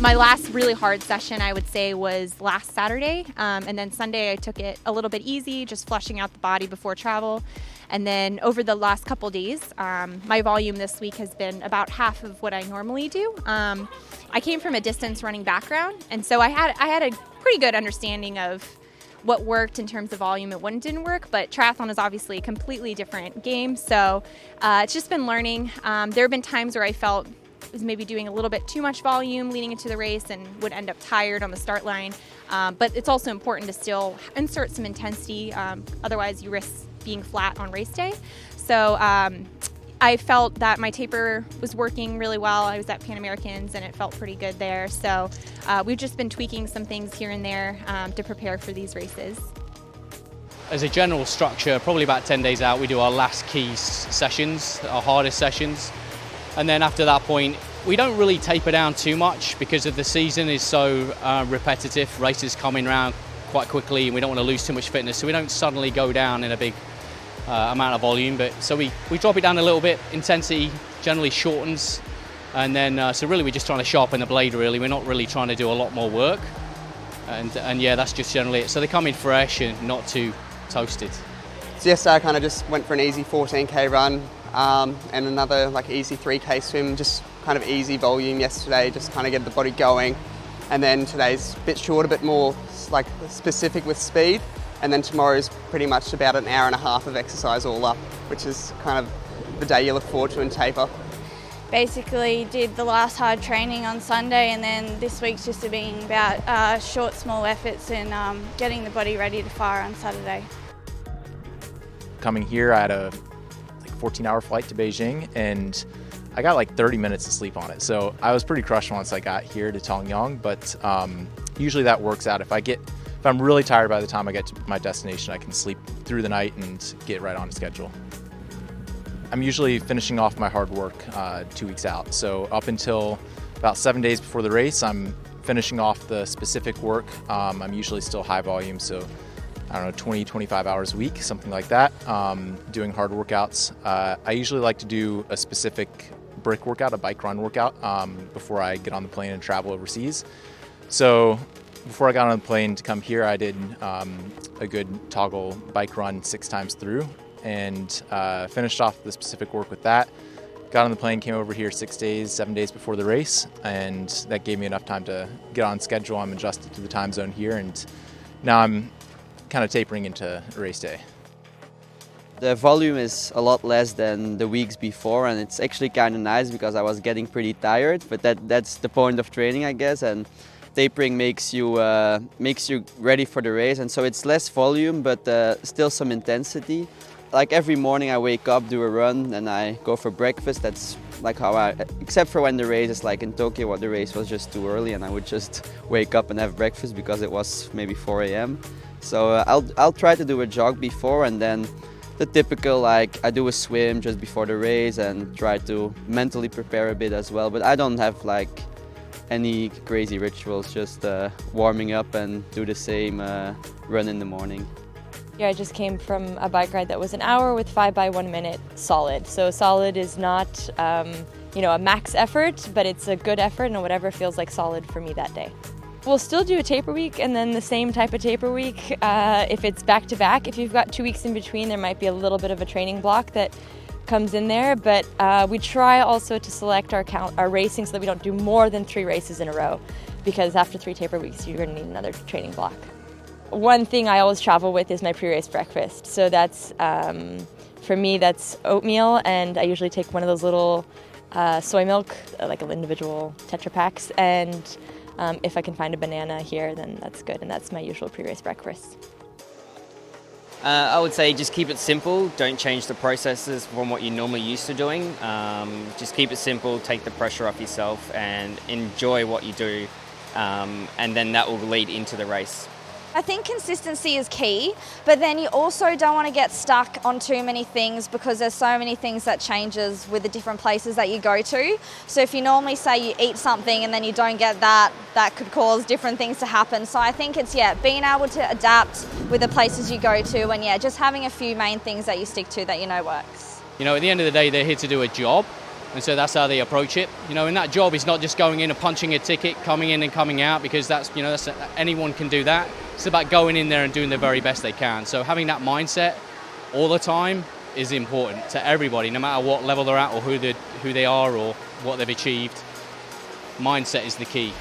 My last really hard session, I would say, was last Saturday. And then Sunday, I took it a little bit easy, just flushing out the body before travel. And then over the last couple days, my volume this week has been about half of what I normally do. I came from a distance running background, and so I had a pretty good understanding of what worked in terms of volume and what didn't work, but triathlon is obviously a completely different game, so it's just been learning. There have been times where I felt I was maybe doing a little bit too much volume leading into the race and would end up tired on the start line, but it's also important to still insert some intensity, otherwise you risk being flat on race day. So I felt that my taper was working really well. I was at Pan Americans and it felt pretty good there. So we've just been tweaking some things here and there to prepare for these races. As a general structure, probably about 10 days out, we do our last key sessions, our hardest sessions. And then after that point, we don't really taper down too much because of the season is so repetitive. Races coming around quite quickly and we don't want to lose too much fitness. So we don't suddenly go down in a big amount of volume, but so we drop it down a little bit. Intensity generally shortens, and then so really we're just trying to sharpen the blade. Really, we're not really trying to do a lot more work, and yeah, that's just generally it. So they come in fresh and not too toasted. So yesterday I kind of just went for an easy 14k run and another like easy 3k swim, just kind of easy volume yesterday, just kind of get the body going, and then today's a bit short, a bit more like specific with speed. And then tomorrow's pretty much about an hour and a half of exercise all up, which is kind of the day you look forward to in taper. Basically did the last hard training on Sunday, and then this week's just being about short, small efforts and getting the body ready to fire on Saturday. Coming here, I had a 14-hour flight to Beijing, and I got like 30 minutes of sleep on it. So I was pretty crushed once I got here to Tongyeong, but usually that works out. If I'm really tired by the time I get to my destination, I can sleep through the night and get right on schedule. I'm usually finishing off my hard work 2 weeks out. So up until about 7 days before the race, I'm finishing off the specific work. I'm usually still high volume, so I don't know, 20, 25 hours a week, something like that, doing hard workouts. I usually like to do a specific brick workout, a bike run workout, before I get on the plane and travel overseas. So before I got on the plane to come here, I did a good toggle bike run 6 times through and finished off the specific work with that. Got on the plane, came over here 7 days before the race, and that gave me enough time to get on schedule. I'm adjusted to the time zone here, and now I'm kind of tapering into race day. The volume is a lot less than the weeks before, and it's actually kind of nice because I was getting pretty tired, but that's the point of training, I guess. And tapering makes you ready for the race, and so it's less volume but still some intensity. Like every morning I wake up, do a run, and I go for breakfast. That's like how except for when the race is like in Tokyo, the race was just too early and I would just wake up and have breakfast because it was maybe 4 a.m. So I'll try to do a jog before, and then the typical, like, I do a swim just before the race and try to mentally prepare a bit as well. But I don't have like any crazy rituals, just warming up and do the same run in the morning. Yeah, I just came from a bike ride that was an hour with 5 by 1 minute solid. So solid is not, a max effort, but it's a good effort and whatever feels like solid for me that day. We'll still do a taper week and then the same type of taper week if it's back to back. If you've got 2 weeks in between, there might be a little bit of a training block that comes in there, but we try also to select our racing so that we don't do more than 3 races in a row, because after 3 taper weeks, you're going to need another training block. One thing I always travel with is my pre-race breakfast. So that's, for me, that's oatmeal, and I usually take one of those little soy milk, like individual Tetra Packs, and if I can find a banana here, then that's good, and that's my usual pre-race breakfast. I would say just keep it simple. Don't change the processes from what you're normally used to doing. Just keep it simple, take the pressure off yourself, and enjoy what you do, and then that will lead into the race. I think consistency is key, but then you also don't want to get stuck on too many things because there's so many things that changes with the different places that you go to. So if you normally say you eat something and then you don't get that, that could cause different things to happen. So I think it's, being able to adapt with the places you go to, and just having a few main things that you stick to that you know works. At the end of the day, they're here to do a job, And so that's how they approach it. You know, and that job is not just going in and punching a ticket, coming in and coming out, because that's, you know, anyone can do that. It's about going in there and doing the very best they can. So having that mindset all the time is important to everybody, no matter what level they're at or who they are or what they've achieved. Mindset is the key.